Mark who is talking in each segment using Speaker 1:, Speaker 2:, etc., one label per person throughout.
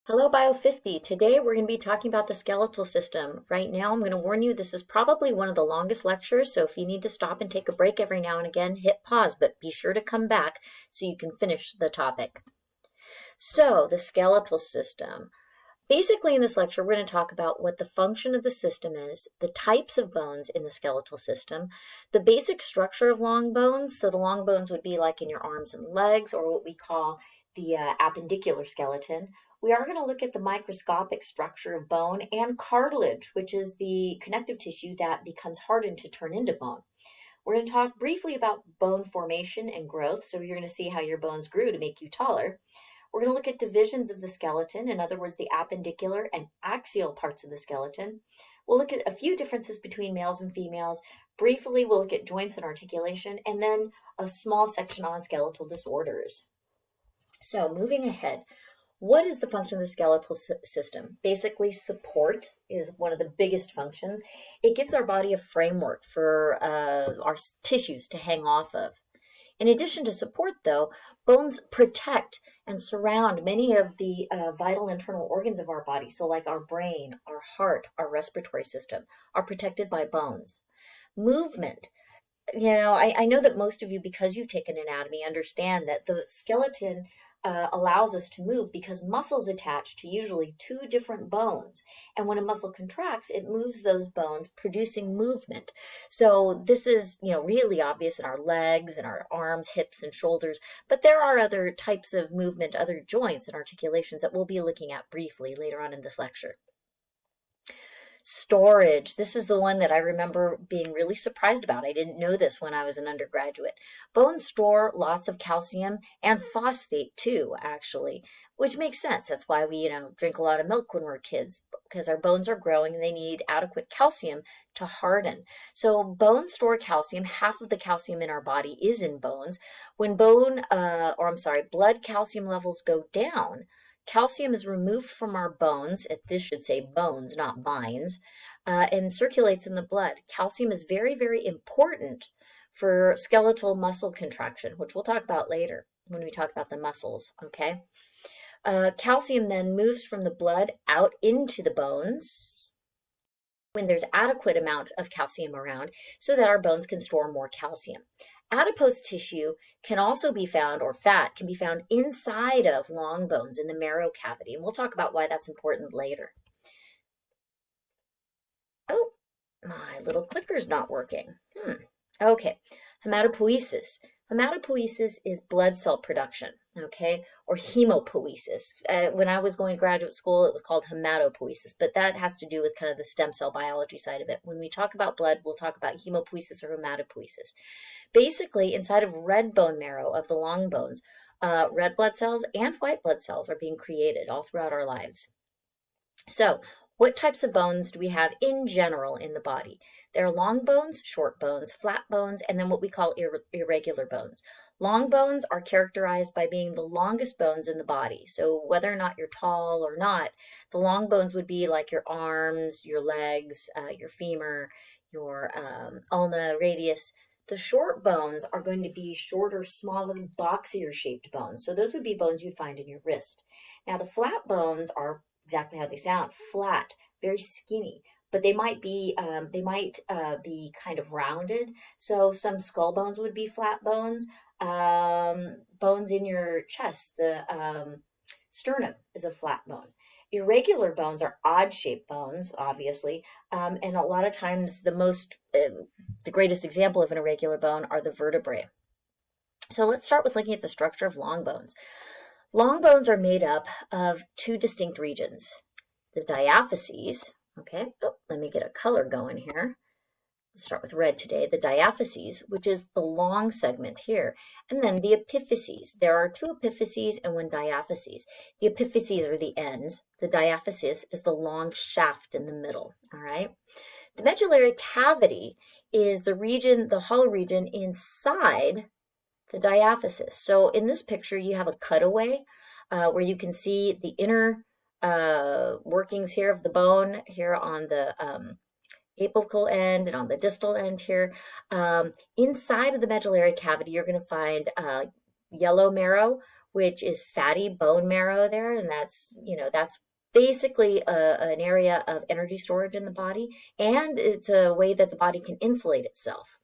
Speaker 1: Hello, Biol-50. Today we're going to be talking about the skeletal system. Right now, I'm going to warn you this is probably one of the longest lectures, so if you need to stop and take a break every now and again, hit pause, but be sure to come back so you can finish the topic. So, the skeletal system. Basically, in this lecture, we're going to talk about what the function of the system is, the types of bones in the skeletal system, the basic structure of long bones. So the long bones would be like in your arms and legs, or what we call the appendicular skeleton. We are going to look at the microscopic structure of bone and cartilage, which is the connective tissue that becomes hardened to turn into bone. We're going to talk briefly about bone formation and growth. So you're going to see how your bones grew to make you taller. We're going to look at divisions of the skeleton, in other words, the appendicular and axial parts of the skeleton. We'll look at a few differences between males and females. Briefly, we'll look at joints and articulation, and then a small section on skeletal disorders. So moving ahead, what is the function of the skeletal system? Basically, support is one of the biggest functions. It gives our body a framework for our tissues to hang off of. In addition to support, though, bones protect and surround many of the vital internal organs of our body. So like our brain, our heart, our respiratory system are protected by bones. Movement. I know that most of you, because you've taken anatomy, understand that the skeleton allows us to move because muscles attach to usually two different bones. And when a muscle contracts, it moves those bones, producing movement. So this is, really obvious in our legs and our arms, hips, and shoulders. But there are other types of movement, other joints and articulations that we'll be looking at briefly later on in this lecture. Storage. This is the one that I remember being really surprised about. I didn't know this when I was an undergraduate. Bones store lots of calcium and phosphate too, actually, which makes sense. That's why we, drink a lot of milk when we're kids, because our bones are growing and they need adequate calcium to harden. So bones store calcium. Half of the calcium in our body is in bones. When blood calcium levels go down, calcium is removed from our bones, this should say bones, not vines, and circulates in the blood. Calcium is very, very important for skeletal muscle contraction, which we'll talk about later when we talk about the muscles, okay? Calcium then moves from the blood out into the bones when there's adequate amount of calcium around so that our bones can store more calcium. Adipose tissue can also be found, or fat can be found inside of long bones in the marrow cavity. And we'll talk about why that's important later. Oh, my little clicker's not working. Okay, hematopoiesis. Hematopoiesis is blood cell production, okay, or hemopoiesis. When I was going to graduate school, it was called hematopoiesis, but that has to do with kind of the stem cell biology side of it. When we talk about blood, we'll talk about hemopoiesis or hematopoiesis. Basically, inside of red bone marrow of the long bones, red blood cells and white blood cells are being created all throughout our lives. So, what types of bones do we have in general in the body? There are long bones, short bones, flat bones, and then what we call irregular bones. Long bones are characterized by being the longest bones in the body. So whether or not you're tall or not, the long bones would be like your arms, your legs, your femur, your ulna, radius. The short bones are going to be shorter, smaller, boxier shaped bones. So those would be bones you'd find in your wrist. Now the flat bones are exactly how they sound, flat, very skinny, but they might be kind of rounded. So some skull bones would be flat bones. Bones in your chest, the sternum is a flat bone. Irregular bones are odd-shaped bones, obviously, and a lot of times the greatest example of an irregular bone are the vertebrae. So let's start with looking at the structure of long bones. Long bones are made up of two distinct regions. The diaphyses, okay, let me get a color going here. Let's start with red today. The diaphyses, which is the long segment here, and then the epiphyses. There are two epiphyses and one diaphyses. The epiphyses are the ends. The diaphysis is the long shaft in the middle, all right? The medullary cavity is the region, the hollow region inside the diaphysis. So in this picture, you have a cutaway where you can see the inner workings here of the bone here on the apical end and on the distal end here. Inside of the medullary cavity, you're going to find yellow marrow, which is fatty bone marrow there, and that's basically an area of energy storage in the body, and it's a way that the body can insulate itself.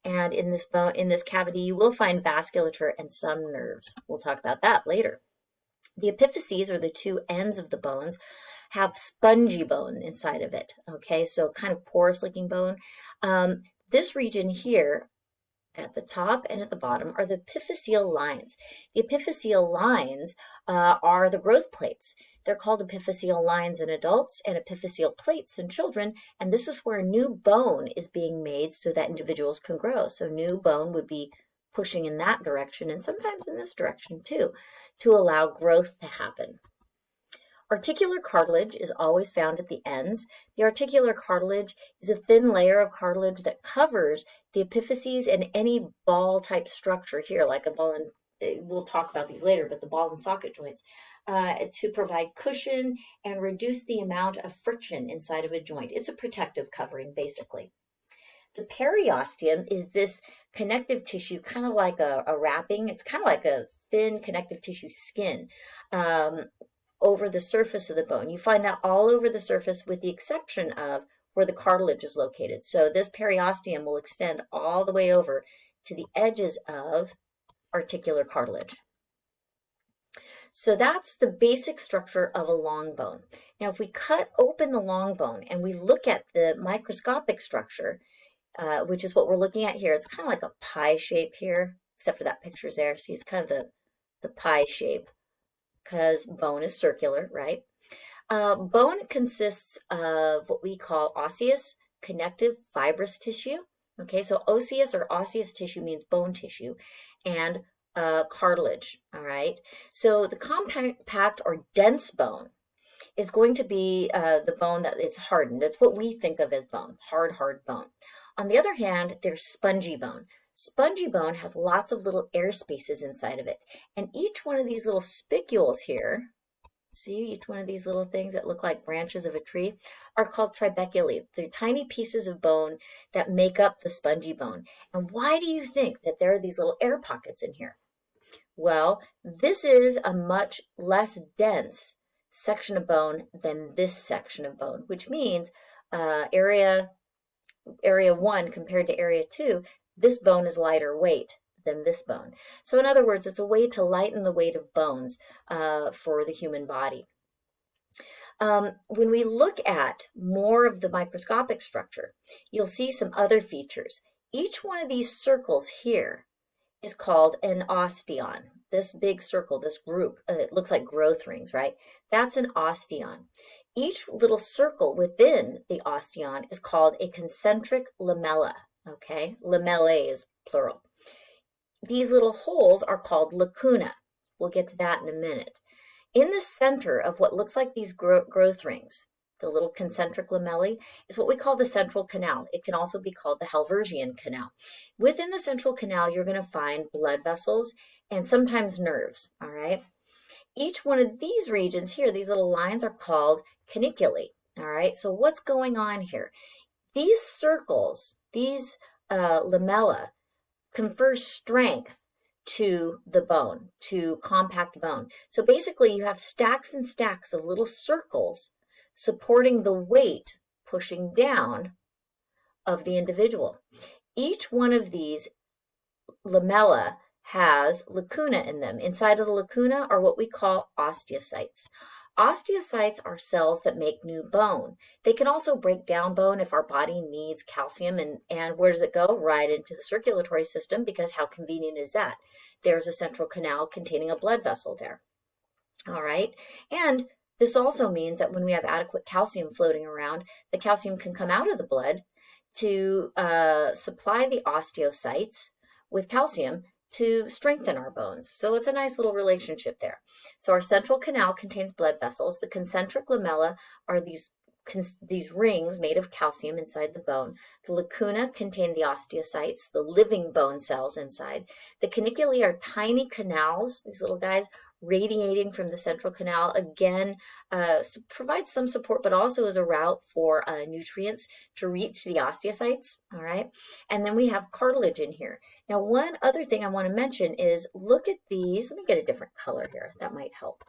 Speaker 1: And in this bone, in this cavity, you will find vasculature and some nerves. We'll talk about that later. The epiphyses, or the two ends of the bones, have spongy bone inside of it. Okay, so kind of porous looking bone. This region here at the top and at the bottom are the epiphyseal lines. The epiphyseal lines are the growth plates. They're called epiphyseal lines in adults and epiphyseal plates in children, and this is where new bone is being made so that individuals can grow. So new bone would be pushing in that direction, and sometimes in this direction too, to allow growth to happen. Articular cartilage is always found at the ends. The articular cartilage is a thin layer of cartilage that covers the epiphyses and any ball-type structure here, like a ball and we'll talk about these later, but the ball and socket joints, to provide cushion and reduce the amount of friction inside of a joint. It's a protective covering, basically. The periosteum is this connective tissue, kind of like a wrapping. It's kind of like a thin connective tissue skin over the surface of the bone. You find that all over the surface with the exception of where the cartilage is located. So this periosteum will extend all the way over to the edges of articular cartilage. So that's the basic structure of a long bone. Now, if we cut open the long bone and we look at the microscopic structure, which is what we're looking at here, it's kind of like a pie shape here, except for that picture's there. See, it's kind of the pie shape because bone is circular, right? Bone consists of what we call osseous, connective, fibrous tissue. Okay, so osseous or osseous tissue means bone tissue, and cartilage, all right? So the compact or dense bone is going to be the bone that is hardened. That's what we think of as bone, hard bone. On the other hand, there's spongy bone. Spongy bone has lots of little air spaces inside of it, and each one of these little spicules here, see each one of these little things that look like branches of a tree, are called trabeculae. They're tiny pieces of bone that make up the spongy bone. And why do you think that there are these little air pockets in here? Well, this is a much less dense section of bone than this section of bone, which means area 1 compared to area 2, this bone is lighter weight than this bone. So in other words, it's a way to lighten the weight of bones for the human body. When we look at more of the microscopic structure, you'll see some other features. Each one of these circles here is called an osteon. This big circle, this group, it looks like growth rings, right? That's an osteon. Each little circle within the osteon is called a concentric lamella, okay? Lamellae is plural. These little holes are called lacuna. We'll get to that in a minute. In the center of what looks like these growth rings, the little concentric lamellae, is what we call the central canal. It can also be called the Halversian canal. Within the central canal, you're going to find blood vessels and sometimes nerves, all right? Each one of these regions here, these little lines, are called caniculae, all right? So what's going on here? These circles, these lamella, confer strength to the bone, to compact bone. So basically you have stacks and stacks of little circles supporting the weight pushing down of the individual. Each one of these lamella has lacuna in them. Inside of the lacuna are what we call osteocytes. Osteocytes are cells that make new bone. They can also break down bone if our body needs calcium, and where does it go? Right into the circulatory system, because how convenient is that? There's a central canal containing a blood vessel there. All right, and this also means that when we have adequate calcium floating around, the calcium can come out of the blood to supply the osteocytes with calcium to strengthen our bones. So it's a nice little relationship there. So our central canal contains blood vessels. The concentric lamella are these rings made of calcium inside the bone. The lacuna contain the osteocytes, the living bone cells inside. The caniculae are tiny canals, these little guys, radiating from the central canal, again, provides some support, but also is a route for nutrients to reach the osteocytes, all right? And then we have cartilage in here. Now, one other thing I want to mention is look at these. Let me get a different color here. That might help.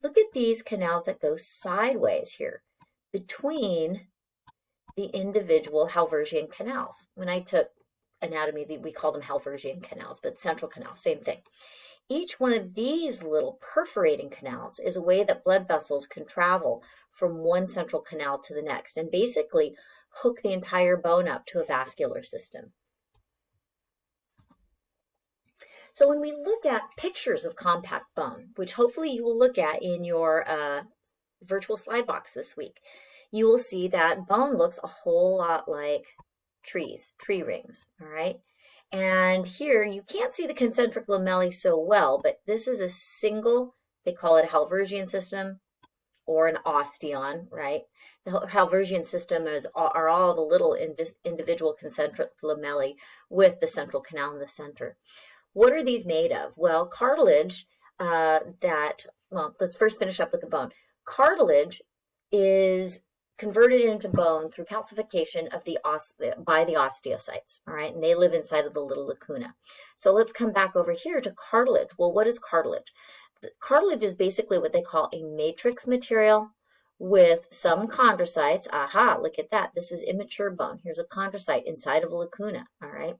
Speaker 1: Look at these canals that go sideways here between the individual Halversian canals. When I took anatomy, we called them Halversian canals, but central canal, same thing. Each one of these little perforating canals is a way that blood vessels can travel from one central canal to the next and basically hook the entire bone up to a vascular system. So when we look at pictures of compact bone, which hopefully you will look at in your virtual slide box this week, you will see that bone looks a whole lot like trees, tree rings, all right? And here you can't see the concentric lamellae so well, but this is a single, they call it a Halversian system or an osteon, right? The Halversian system are all the little individual concentric lamellae with the central canal in the center. What are these made of? Well, cartilage well, let's first finish up with the bone. Cartilage is converted into bone through calcification of by the osteocytes, all right? And they live inside of the little lacuna. So let's come back over here to cartilage. Well, what is cartilage? Cartilage is basically what they call a matrix material with some chondrocytes. Aha, look at that. This is immature bone. Here's a chondrocyte inside of a lacuna, all right?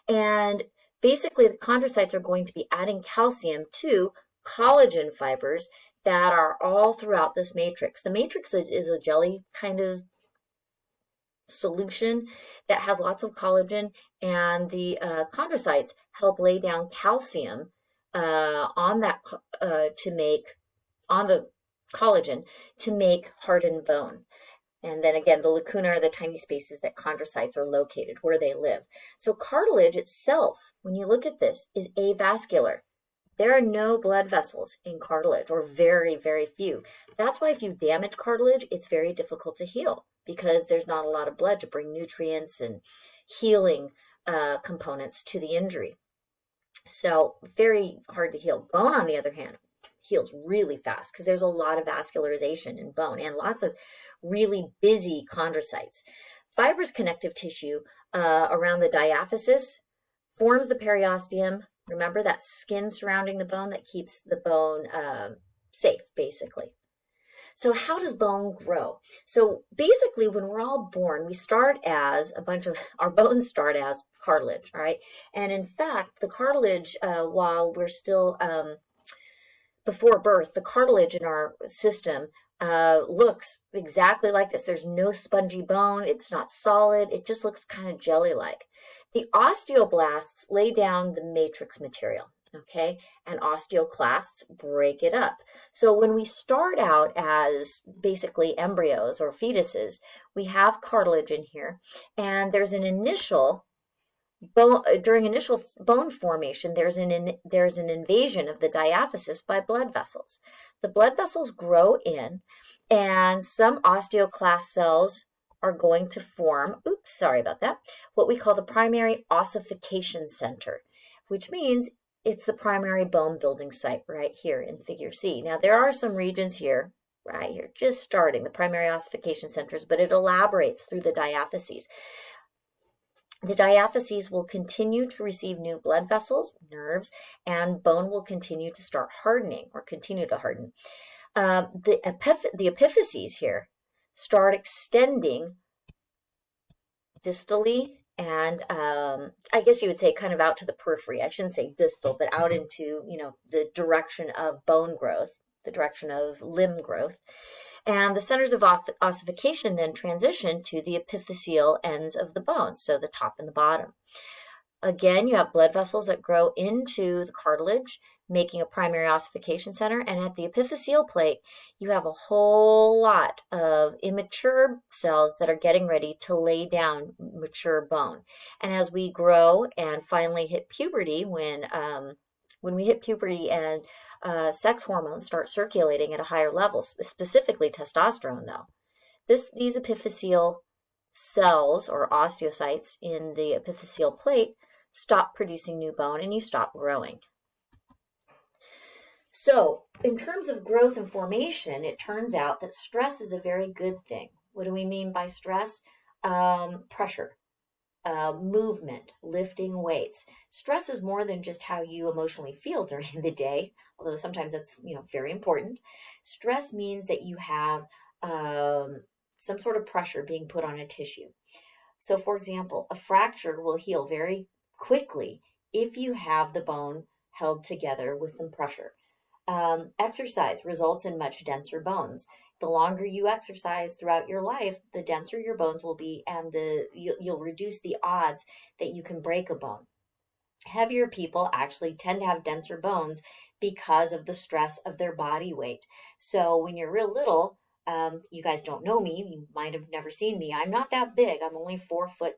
Speaker 1: And basically, the chondrocytes are going to be adding calcium to collagen fibers that are all throughout this matrix. The matrix is a jelly kind of solution that has lots of collagen, and the chondrocytes help lay down calcium on that on the collagen to make hardened bone. And then again, the lacuna are the tiny spaces that chondrocytes are located, where they live. So cartilage itself, when you look at this, is avascular. There are no blood vessels in cartilage, or very, very few. That's why if you damage cartilage, it's very difficult to heal because there's not a lot of blood to bring nutrients and healing components to the injury. So very hard to heal. Bone, on the other hand, heals really fast because there's a lot of vascularization in bone and lots of really busy chondrocytes. Fibrous connective tissue around the diaphysis forms the periosteum. Remember that skin surrounding the bone that keeps the bone safe, basically. So how does bone grow? So basically, when we're all born, we start as our bones start as cartilage, all right? And in fact, the cartilage, while we're still before birth, the cartilage in our system looks exactly like this. There's no spongy bone. It's not solid. It just looks kind of jelly-like. The osteoblasts lay down the matrix material, okay? And osteoclasts break it up. So when we start out as basically embryos or fetuses, we have cartilage in here, and there's an initial during initial bone formation, there's an invasion of the diaphysis by blood vessels. The blood vessels grow in, and some osteoclast cells are going to form, oops, sorry about that, what we call the primary ossification center, which means it's the primary bone building site right here in figure C. Now, there are some regions here, right here, just starting the primary ossification centers, but it elaborates through the diaphyses. The diaphyses will continue to receive new blood vessels, nerves, and bone will continue to start hardening or continue to harden. The epiphyses here start extending distally and I guess you would say kind of out to the periphery. I shouldn't say distal, but out into, the direction of bone growth, the direction of limb growth. And the centers of ossification then transition to the epiphyseal ends of the bone, so the top and the bottom. Again, you have blood vessels that grow into the cartilage, making a primary ossification center. And at the epiphyseal plate, you have a whole lot of immature cells that are getting ready to lay down mature bone. And as we grow and finally hit puberty, when we hit puberty and sex hormones start circulating at a higher level, specifically testosterone though, these epiphyseal cells or osteocytes in the epiphyseal plate stop producing new bone and you stop growing. So, in terms of growth and formation, it turns out that stress is a very good thing. What do we mean by stress? Pressure, movement, lifting weights. Stress is more than just how you emotionally feel during the day, although sometimes that's very important. Stress means that you have some sort of pressure being put on a tissue. So, for example, a fracture will heal very quickly if you have the bone held together with some pressure. Exercise results in much denser bones. The longer you exercise throughout your life, the denser your bones will be, and you'll reduce the odds that you can break a bone. Heavier people actually tend to have denser bones because of the stress of their body weight. So when you're real little, you guys don't know me, you might have never seen me. I'm not that big. I'm only 4 foot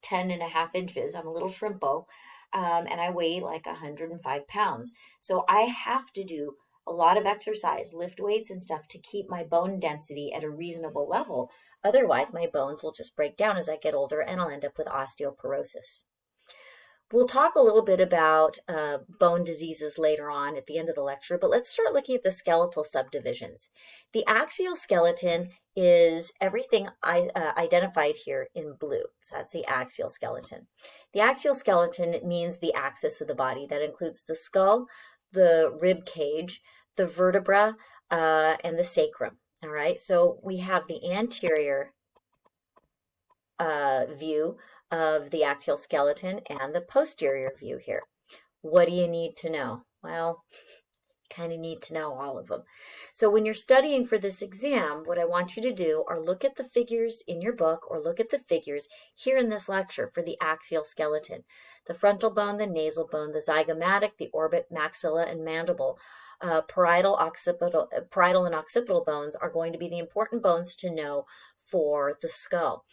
Speaker 1: 10.5 inches. I'm a little shrimpo, and I weigh like 105 pounds. So I have to do a lot of exercise, lift weights and stuff to keep my bone density at a reasonable level. Otherwise, my bones will just break down as I get older and I'll end up with osteoporosis. We'll talk a little bit about bone diseases later on at the end of the lecture, but let's start looking at the skeletal subdivisions. The axial skeleton is everything identified here in blue. So that's the axial skeleton. The axial skeleton means the axis of the body. That includes the skull, the rib cage, the vertebra, and the sacrum. All right, so we have the anterior view of the axial skeleton and the posterior view here. What do you need to know? Well, kind of need to know all of them. So when you're studying for this exam, what I want you to do are look at the figures in your book or look at the figures here in this lecture for the axial skeleton. The frontal bone, the nasal bone, the zygomatic, the orbit, maxilla, and mandible. Parietal and occipital bones are going to be the important bones to know for the skull.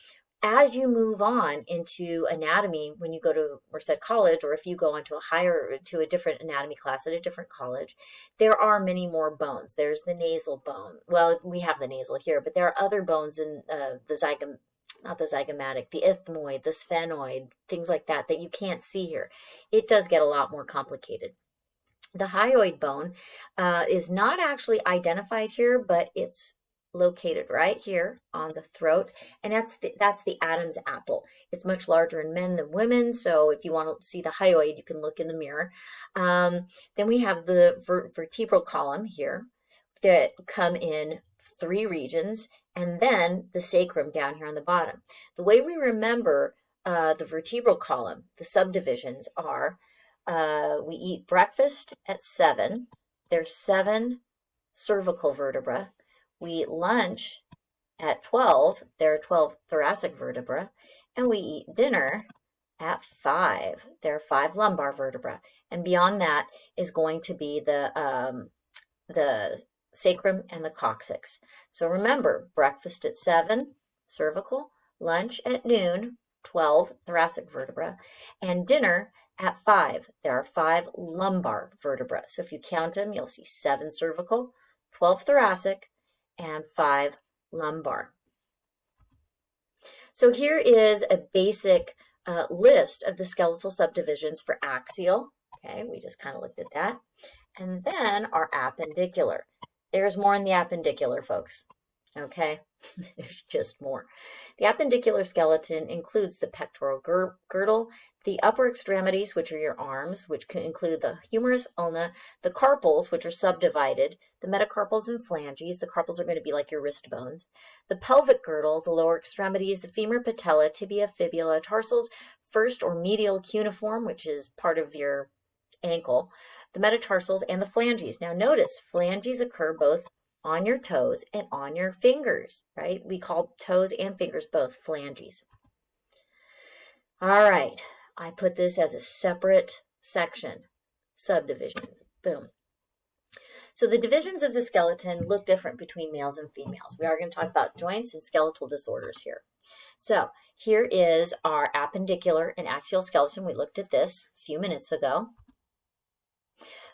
Speaker 1: As you move on into anatomy, when you go to Merced College, or if you go on to a different anatomy class at a different college, there are many more bones. There's the nasal bone. Well, we have the nasal here, but there are other bones in not the zygomatic, the ethmoid, the sphenoid, things like that you can't see here. It does get a lot more complicated. The hyoid bone is not actually identified here, but it's located right here on the throat, and that's the Adam's apple. It's much larger in men than women, so if you want to see the hyoid, you can look in the mirror. Then we have the vertebral column here that come in 3 regions, and then the sacrum down here on the bottom. The way we remember the vertebral column, the subdivisions are, we eat breakfast at 7. There's 7 cervical vertebrae. We eat lunch at 12. There are 12 thoracic vertebrae. And we eat dinner at 5. There are 5 lumbar vertebrae. And beyond that is going to be the sacrum and the coccyx. So remember, breakfast at 7, cervical, lunch at noon, 12 thoracic vertebrae, and dinner at 5. There are 5 lumbar vertebrae. So if you count them, you'll see 7 cervical, 12 thoracic, and 5 lumbar. So here is a basic list of the skeletal subdivisions for axial. Okay, we just kind of looked at that. And then our appendicular. There's more in the appendicular, folks. Okay, there's just more. The appendicular skeleton includes the pectoral girdle, the upper extremities, which are your arms, which can include the humerus, ulna, the carpals, which are subdivided, the metacarpals and phalanges. The carpals are going to be like your wrist bones. The pelvic girdle, the lower extremities, the femur, patella, tibia, fibula, tarsals, first or medial cuneiform, which is part of your ankle, the metatarsals, and the phalanges. Now notice, phalanges occur both on your toes and on your fingers, right? We call toes and fingers both phalanges. All right, I put this as a separate section, subdivisions, boom. So the divisions of the skeleton look different between males and females. We are going to talk about joints and skeletal disorders here. So here is our appendicular and axial skeleton. We looked at this a few minutes ago.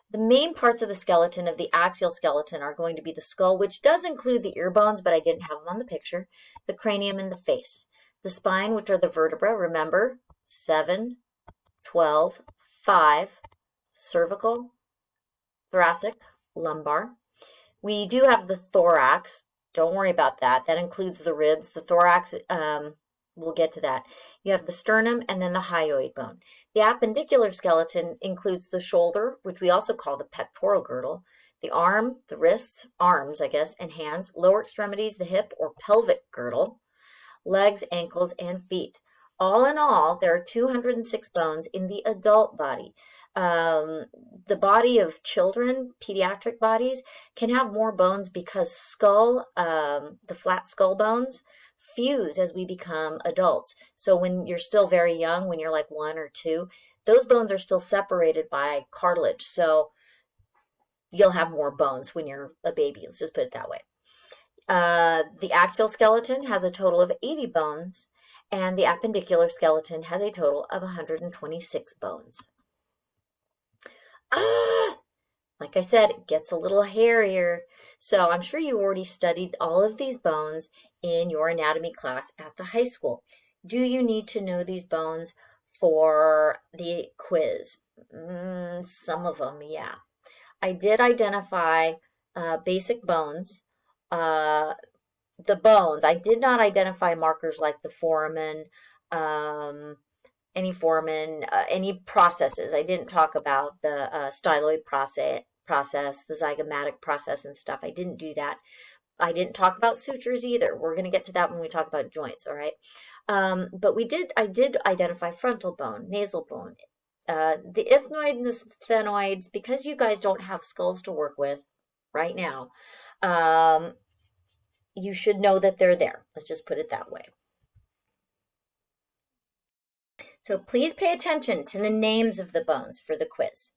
Speaker 1: The main parts of the skeleton of the axial skeleton are going to be the skull, which does include the ear bones, but I didn't have them on the picture, the cranium, and the face. The spine, which are the vertebrae, remember, 7, 12, 5, cervical, thoracic, lumbar. We do have the thorax. Don't worry about that. That includes the ribs. The thorax, we'll get to that. You have the sternum and then the hyoid bone. The appendicular skeleton includes the shoulder, which we also call the pectoral girdle, the arm, the wrists, arms, I guess, and hands, lower extremities, the hip or pelvic girdle, legs, ankles, and feet. All in all, there are 206 bones in the adult body. The body of children, pediatric bodies, can have more bones because the flat skull bones, fuse as we become adults. So when you're still very young, when you're like 1 or 2, those bones are still separated by cartilage. So you'll have more bones when you're a baby. Let's just put it that way. The axial skeleton has a total of 80 bones, and the appendicular skeleton has a total of 126 bones. Like I said, it gets a little hairier. So I'm sure you already studied all of these bones in your anatomy class at the high school. Do you need to know these bones for the quiz? Some of them, yeah. I did identify basic bones. The bones, I did not identify markers like the foramen, any foramen, any processes. I didn't talk about the styloid process, the zygomatic process and stuff. I didn't do that. I didn't talk about sutures either. We're going to get to that when we talk about joints, all right? But I did identify frontal bone, nasal bone, the ethmoid and the sphenoids. Because you guys don't have skulls to work with right now, you should know that they're there. Let's just put it that way. So please pay attention to the names of the bones for the quiz.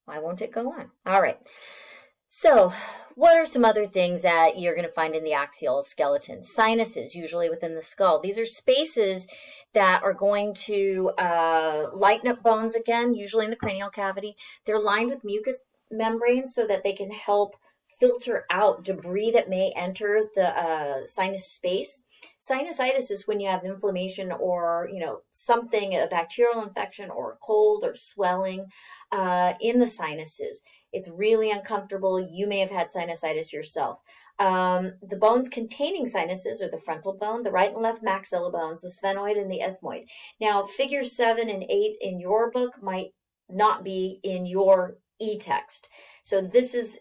Speaker 1: Why won't it go on? All right. So what are some other things that you're going to find in the axial skeleton? Sinuses, usually within the skull. These are spaces that are going to lighten up bones again, usually in the cranial cavity. They're lined with mucous membranes so that they can help filter out debris that may enter the sinus space. Sinusitis is when you have inflammation or, something, a bacterial infection or a cold or swelling in the sinuses. It's really uncomfortable. You may have had sinusitis yourself. The bones containing sinuses are the frontal bone, the right and left maxilla bones, the sphenoid, and the ethmoid. Now, figures 7 and 8 in your book might not be in your e-text. So this is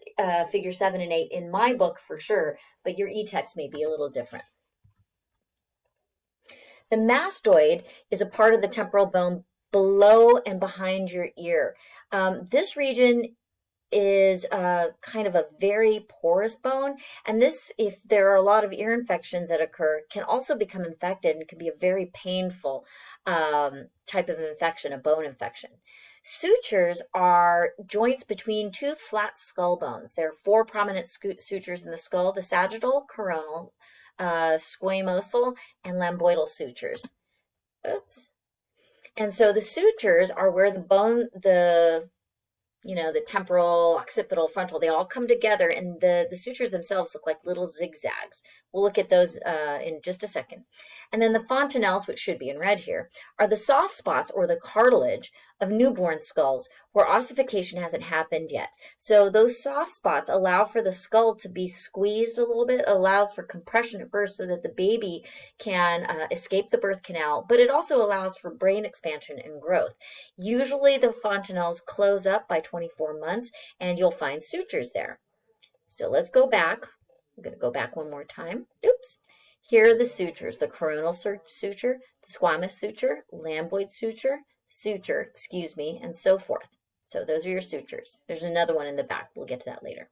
Speaker 1: figure 7 and 8 in my book for sure, but your e-text may be a little different. The mastoid is a part of the temporal bone below and behind your ear. This region is kind of a very porous bone, and this, if there are a lot of ear infections that occur, can also become infected and can be a very painful type of infection, a bone infection. Sutures are joints between 2 flat skull bones. There are 4 prominent sutures in the skull: the sagittal, coronal, squamosal, and lambdoidal sutures. Oops. And so the sutures are where the bone, the temporal, occipital, frontal, they all come together, and the sutures themselves look like little zigzags. We'll look at those in just a second. And then the fontanelles, which should be in red here, are the soft spots or the cartilage of newborn skulls where ossification hasn't happened yet. So those soft spots allow for the skull to be squeezed a little bit, allows for compression at birth so that the baby can escape the birth canal, but it also allows for brain expansion and growth. Usually the fontanelles close up by 24 months and you'll find sutures there. So let's go back. I'm going to go back one more time. Oops. Here are the sutures: the coronal suture, the squamous suture, lambdoid suture, and so forth. So those are your sutures. There's another one in the back. We'll get to that later.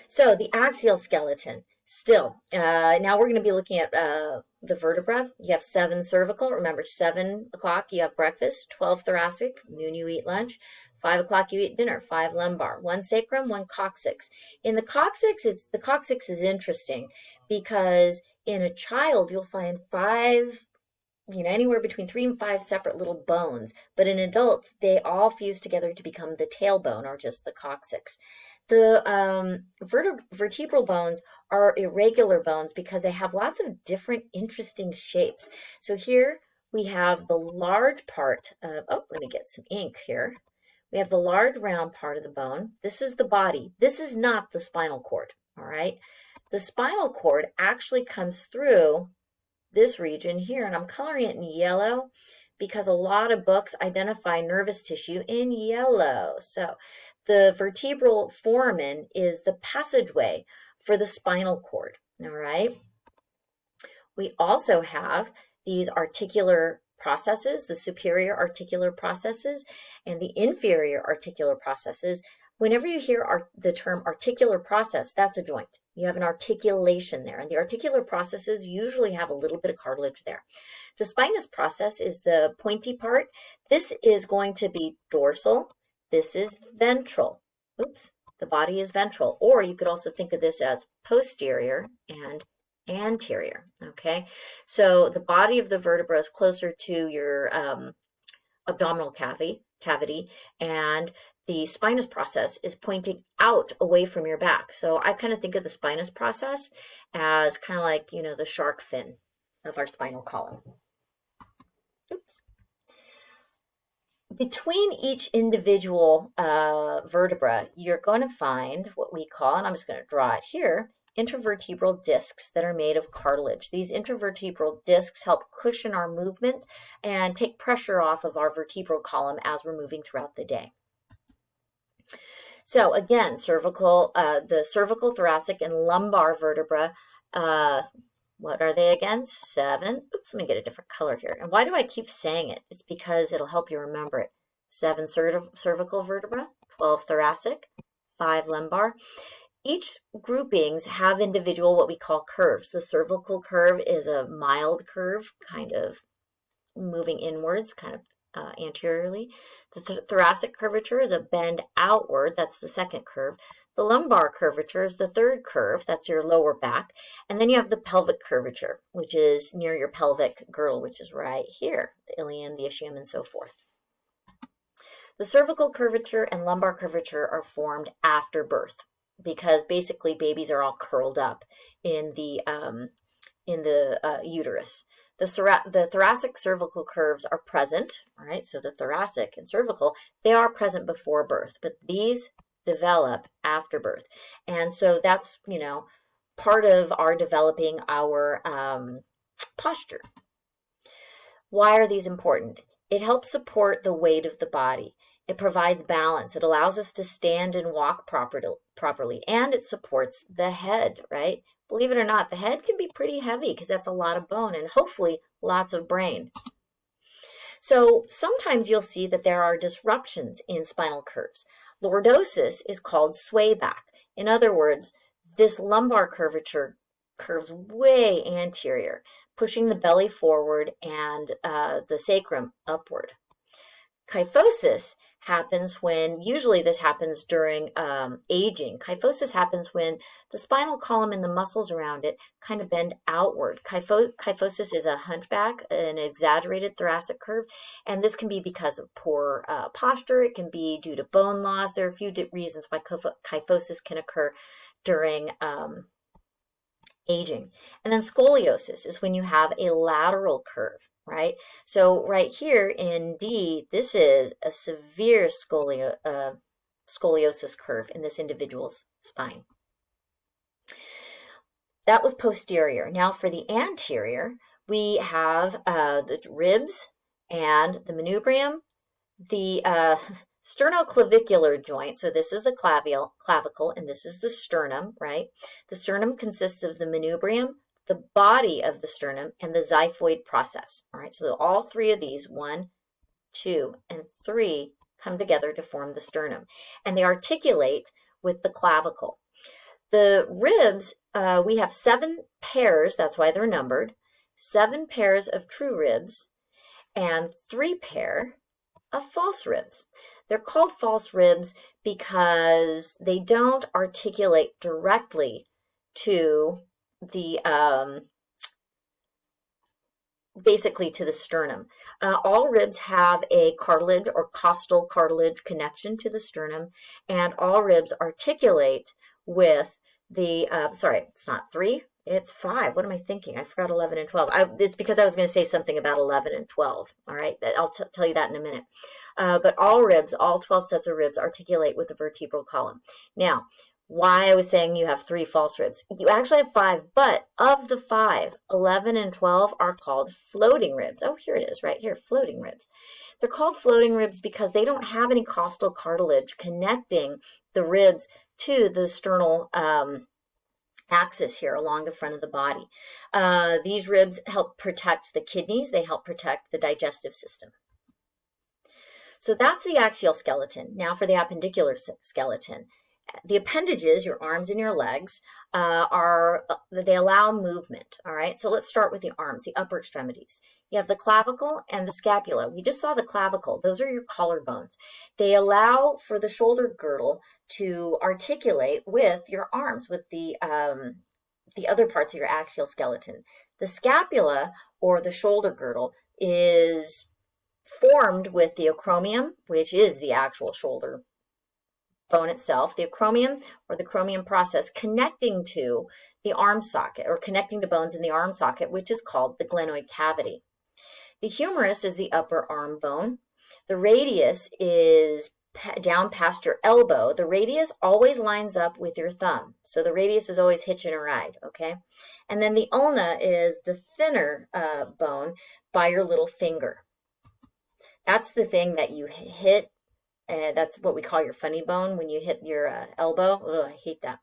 Speaker 1: So the axial skeleton, still. Now we're going to be looking at the vertebra. You have 7 cervical. Remember, 7 o'clock you have breakfast, 12 thoracic, noon you eat lunch, 5 o'clock you eat dinner, 5 lumbar, 1 sacrum, 1 coccyx. In the coccyx, the coccyx is interesting because in a child you'll find 5, anywhere between 3 and 5 separate little bones, but in adults they all fuse together to become the tailbone, or just the coccyx. The vertebral bones are irregular bones because they have lots of different interesting shapes. So here we have the large part of, oh, let me get some ink here. We have the large round part of the bone. This is the body. This is not the spinal cord, all right? The spinal cord actually comes through this region here, and I'm coloring it in yellow because a lot of books identify nervous tissue in yellow. So the vertebral foramen is the passageway for the spinal cord, all right? We also have these articular processes, the superior articular processes and the inferior articular processes. Whenever you hear the term articular process, that's a joint. You have an articulation there, and the articular processes usually have a little bit of cartilage there. The spinous process is the pointy part. This is going to be dorsal. This is ventral. Oops, the body is ventral, or you could also think of this as posterior and anterior, okay? So the body of the vertebra is closer to your abdominal cavity, and the spinous process is pointing out away from your back. So I kind of think of the spinous process as kind of like, you know, the shark fin of our spinal column. Oops. Between each individual vertebra, you're going to find what we call, and I'm just going to draw it here, intervertebral discs that are made of cartilage. These intervertebral discs help cushion our movement and take pressure off of our vertebral column as we're moving throughout the day. So again, the cervical, thoracic, and lumbar vertebra, what are they again? 7. Oops, let me get a different color here. And why do I keep saying it? It's because it'll help you remember it. 7 cervical vertebra, 12 thoracic, 5 lumbar. Each groupings have individual what we call curves. The cervical curve is a mild curve, kind of moving inwards, kind of anteriorly. The thoracic curvature is a bend outward. That's the second curve. The lumbar curvature is the third curve. That's your lower back. And then you have the pelvic curvature, which is near your pelvic girdle, which is right here, the ilium, the ischium, and so forth. The cervical curvature and lumbar curvature are formed after birth, because basically babies are all curled up in the uterus. The thoracic cervical curves are present, all right? So the thoracic and cervical, they are present before birth, but these develop after birth. And so that's, you know, part of our developing our posture. Why are these important? It helps support the weight of the body. It provides balance. It allows us to stand and walk properly, and it supports the head, right? Believe it or not, the head can be pretty heavy because that's a lot of bone and hopefully lots of brain. So sometimes you'll see that there are disruptions in spinal curves. Lordosis is called sway back. In other words, this lumbar curvature curves way anterior, pushing the belly forward and the sacrum upward. Kyphosis happens when, usually this happens during aging. Kyphosis happens when the spinal column and the muscles around it kind of bend outward. Kyphosis is a hunchback, an exaggerated thoracic curve, and this can be because of poor posture. It can be due to bone loss. There are a few reasons why kyphosis can occur during aging. And then scoliosis is when you have a lateral curve, right? So right here in D, this is a severe scoliosis curve in this individual's spine. That was posterior. Now for the anterior, we have the ribs and the manubrium, the sternoclavicular joint. So this is the clavicle, and this is the sternum, right? The sternum consists of the manubrium, the body of the sternum, and the xiphoid process. All right, so all 3 of these, 1, 2, and 3, come together to form the sternum, and they articulate with the clavicle. The ribs, we have 7 pairs, that's why they're numbered, 7 pairs of true ribs, and 3 pair of false ribs. They're called false ribs because they don't articulate directly to the basically to the sternum. All ribs have a cartilage or costal cartilage connection to the sternum, and all ribs articulate with the, sorry, it's not 3, It's 5. What am I thinking? I forgot 11 and 12. It's because I was going to say something about 11 and 12. All right, I'll tell you that in a minute. But all ribs, all 12 sets of ribs articulate with the vertebral column. Now, why I was saying you have 3 false ribs. You actually have 5, but of the 5, 11 and 12 are called floating ribs. Oh, here it is, right here, floating ribs. They're called floating ribs because they don't have any costal cartilage connecting the ribs to the sternal axis here along the front of the body. These ribs help protect the kidneys. They help protect the digestive system. So that's the axial skeleton. Now for the appendicular skeleton. The appendages, your arms and your legs, they allow movement, all right? So let's start with the arms, the upper extremities. You have the clavicle and the scapula. We just saw the clavicle. Those are your collarbones. They allow for the shoulder girdle to articulate with your arms, with the other parts of your axial skeleton. The scapula, or the shoulder girdle, is formed with the acromion, which is the actual shoulder bone itself, the acromion or the acromion process connecting to the arm socket, or connecting to bones in the arm socket, which is called the glenoid cavity. The humerus is the upper arm bone. The radius is down past your elbow. The radius always lines up with your thumb. So the radius is always hitching a ride, okay? And then the ulna is the thinner bone by your little finger. That's the thing that you hit. That's what we call your funny bone when you hit your elbow. Ugh, I hate that.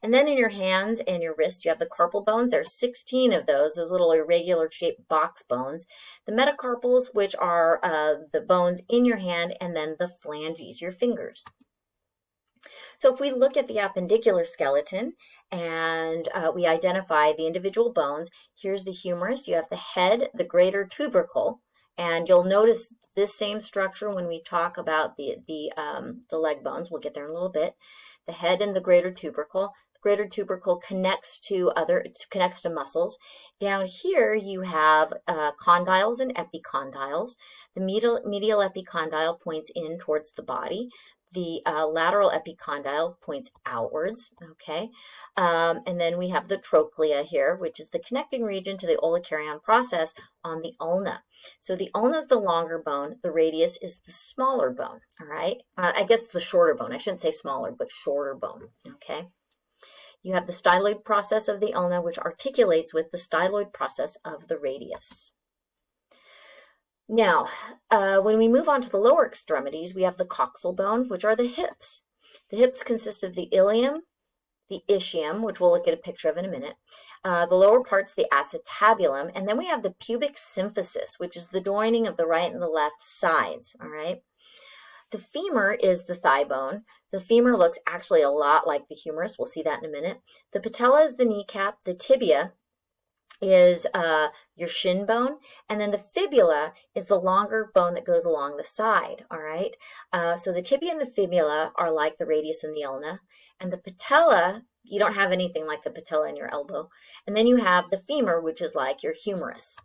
Speaker 1: And then in your hands and your wrist, you have the carpal bones. There are 16 of those little irregular shaped box bones. The metacarpals, which are the bones in your hand, and then the phalanges, your fingers. So if we look at the appendicular skeleton and we identify the individual bones, here's the humerus. You have the head, the greater tubercle, and you'll notice this same structure when we talk about the leg bones. We'll get there in a little bit. The head and the greater tubercle. The greater tubercle connects to muscles. Down here you have condyles and epicondyles. The medial epicondyle points in towards the body. The lateral epicondyle points outwards, okay? And then we have the trochlea here, which is the connecting region to the olecarion process on the ulna. So the ulna is the longer bone. The radius is the smaller bone, all right? I guess the shorter bone. I shouldn't say smaller, but shorter bone, okay? You have the styloid process of the ulna, which articulates with the styloid process of the radius. Now, when we move on to the lower extremities, we have the coxal bone, which are the hips. The hips consist of the ilium, the ischium, which we'll look at a picture of in a minute, the lower parts, the acetabulum, and then we have the pubic symphysis, which is the joining of the right and the left sides, all right? The femur is the thigh bone. The femur looks actually a lot like the humerus. We'll see that in a minute. The patella is the kneecap. The tibia is your shin bone, and then the fibula is the longer bone that goes along the side, all right? So the tibia and the fibula are like the radius and the ulna, and the patella, you don't have anything like the patella in your elbow, and then you have the femur, which is like your humerus.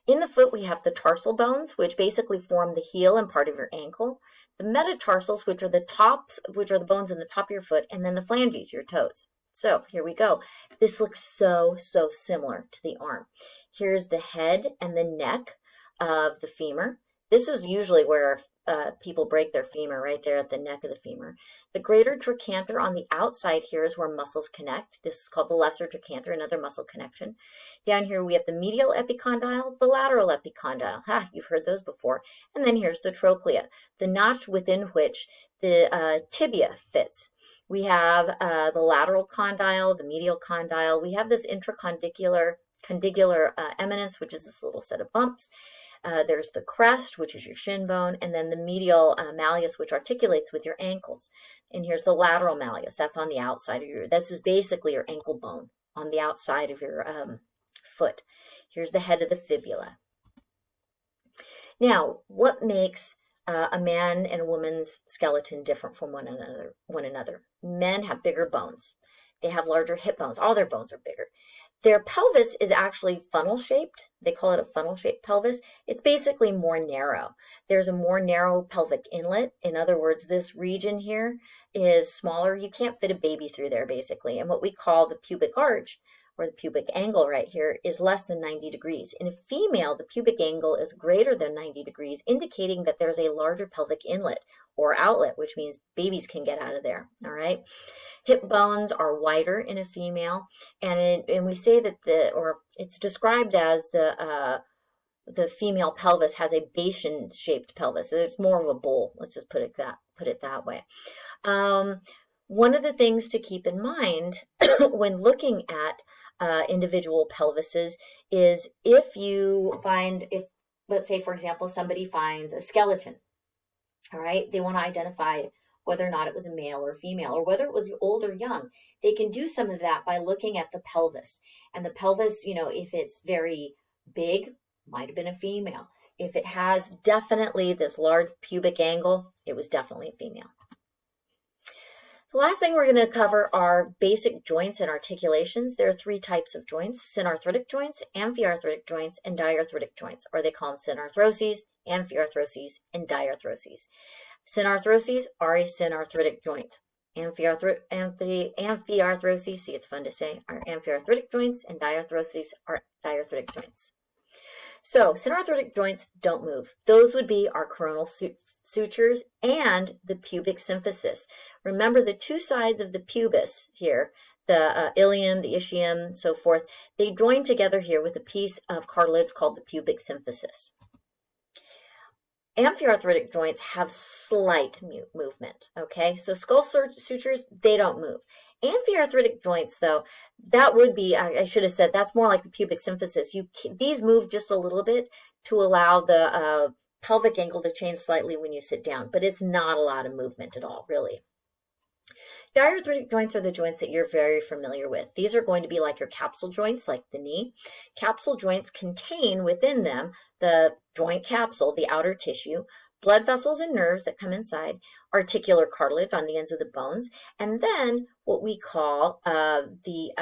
Speaker 1: In the foot, we have the tarsal bones, which basically form the heel and part of your ankle, the metatarsals, which are the bones in the top of your foot, and then the phalanges, your toes. So here we go. This looks so similar to the arm. Here's the head and the neck of the femur. This is usually where people break their femur, right there at the neck of the femur. The greater trochanter on the outside here is where muscles connect. This is called the lesser trochanter, another muscle connection. Down here we have the medial epicondyle, the lateral epicondyle. Ha, you've heard those before. And then here's the trochlea, the notch within which the tibia fits. We have the lateral condyle, the medial condyle. We have this intracondylar eminence, which is this little set of bumps. There's the crest, which is your shin bone, and then the medial malleus, which articulates with your ankles. And here's the lateral malleus. That's on the outside of this is basically your ankle bone on the outside of your foot. Here's the head of the fibula. Now, what makes a man and a woman's skeleton different from one another? Men have bigger bones. They have larger hip bones. All their bones are bigger. Their pelvis is actually funnel-shaped. They call it a funnel-shaped pelvis. It's basically more narrow. There's a more narrow pelvic inlet. In other words, this region here is smaller. You can't fit a baby through there, basically. And what we call the pubic arch or the pubic angle right here, is less than 90 degrees. In a female, the pubic angle is greater than 90 degrees, indicating that there's a larger pelvic inlet or outlet, which means babies can get out of there, all right? Hip bones are wider in a female, and we say that it's described as the female pelvis has a basin-shaped pelvis. It's more of a bowl. Let's just put it that way. One of the things to keep in mind when looking at individual pelvises is if let's say, for example, somebody finds a skeleton, all right, they want to identify whether or not it was a male or female, or whether it was old or young. They can do some of that by looking at the pelvis. And the pelvis, if it's very big, might have been a female. If it has definitely this large pubic angle, it was definitely a female. The last thing we're going to cover are basic joints and articulations. There are 3 types of joints: synarthritic joints, amphiarthritic joints, and diarthritic joints, or they call them synarthroses, amphiarthroses, and diarthroses. Synarthroses are a synarthritic joint. Amphiarthroses, see, it's fun to say, are amphiarthritic joints, and diarthroses are diarthritic joints. So synarthritic joints don't move. Those would be our coronal sutures and the pubic symphysis. Remember, the 2 sides of the pubis here, the ilium, the ischium, so forth, they join together here with a piece of cartilage called the pubic symphysis. Amphiarthritic joints have slight movement, okay? So skull sutures, they don't move. Amphiarthritic joints, though, that would be, I should have said, that's more like the pubic symphysis. These move just a little bit to allow the pelvic angle to change slightly when you sit down, but it's not a lot of movement at all, really. Diarthritic joints are the joints that you're very familiar with. These are going to be like your capsule joints, like the knee. Capsule joints contain within them the joint capsule, the outer tissue, blood vessels and nerves that come inside, articular cartilage on the ends of the bones, and then what we call the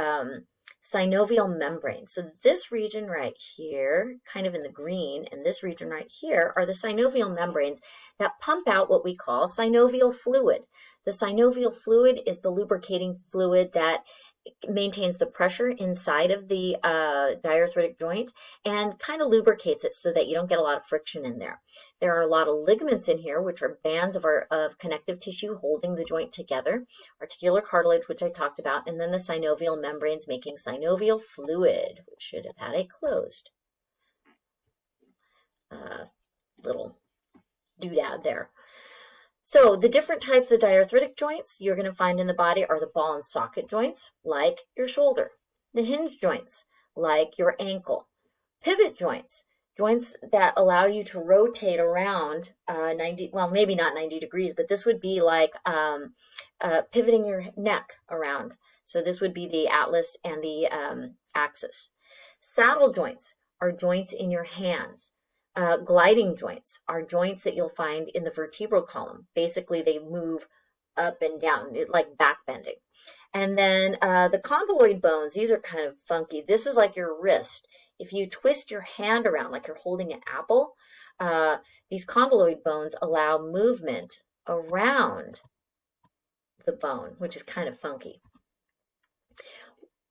Speaker 1: synovial membrane. So this region right here, kind of in the green, and this region right here are the synovial membranes that pump out what we call synovial fluid. The synovial fluid is the lubricating fluid that maintains the pressure inside of the diarthritic joint and kind of lubricates it so that you don't get a lot of friction in there. There are a lot of ligaments in here, which are bands of connective tissue holding the joint together, articular cartilage, which I talked about, and then the synovial membranes making synovial fluid, which should have had a closed little doodad there. So the different types of diarthritic joints you're going to find in the body are the ball and socket joints, like your shoulder. The hinge joints, like your ankle. Pivot joints, joints that allow you to rotate around 90, well, maybe not 90 degrees, but this would be like pivoting your neck around. So this would be the atlas and the axis. Saddle joints are joints in your hands. Gliding joints are joints that you'll find in the vertebral column. Basically, they move up and down, like back bending. And then the condyloid bones, these are kind of funky. This is like your wrist. If you twist your hand around like you're holding an apple, these condyloid bones allow movement around the bone, which is kind of funky.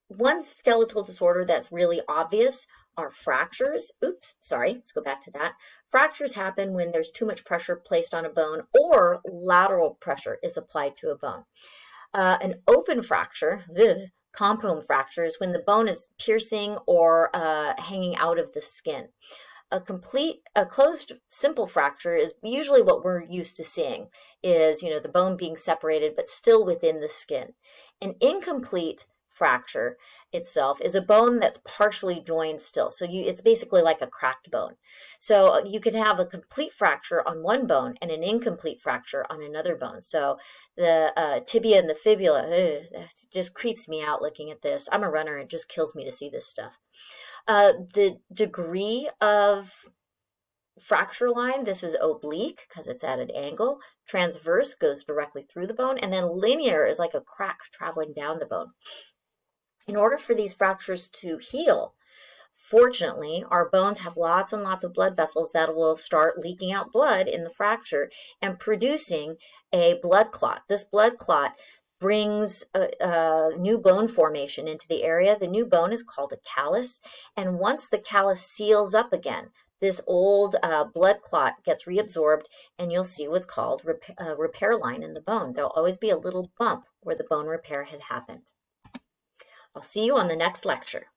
Speaker 1: One skeletal disorder that's really obvious are fractures. Oops, sorry, let's go back to that. Fractures happen when there's too much pressure placed on a bone or lateral pressure is applied to a bone. An open fracture, compound fracture, is when the bone is piercing or hanging out of the skin. A closed simple fracture is usually what we're used to seeing, is, the bone being separated but still within the skin. An incomplete fracture itself is a bone that's partially joined still. So it's basically like a cracked bone. So you could have a complete fracture on one bone and an incomplete fracture on another bone. So the tibia and the fibula, that just creeps me out looking at this. I'm a runner. It just kills me to see this stuff. The degree of fracture line, this is oblique because it's at an angle. Transverse goes directly through the bone. And then linear is like a crack traveling down the bone. In order for these fractures to heal, fortunately, our bones have lots and lots of blood vessels that will start leaking out blood in the fracture and producing a blood clot. This blood clot brings a new bone formation into the area. The new bone is called a callus. And once the callus seals up again, this old blood clot gets reabsorbed, and you'll see what's called repair line in the bone. There'll always be a little bump where the bone repair had happened. I'll see you on the next lecture.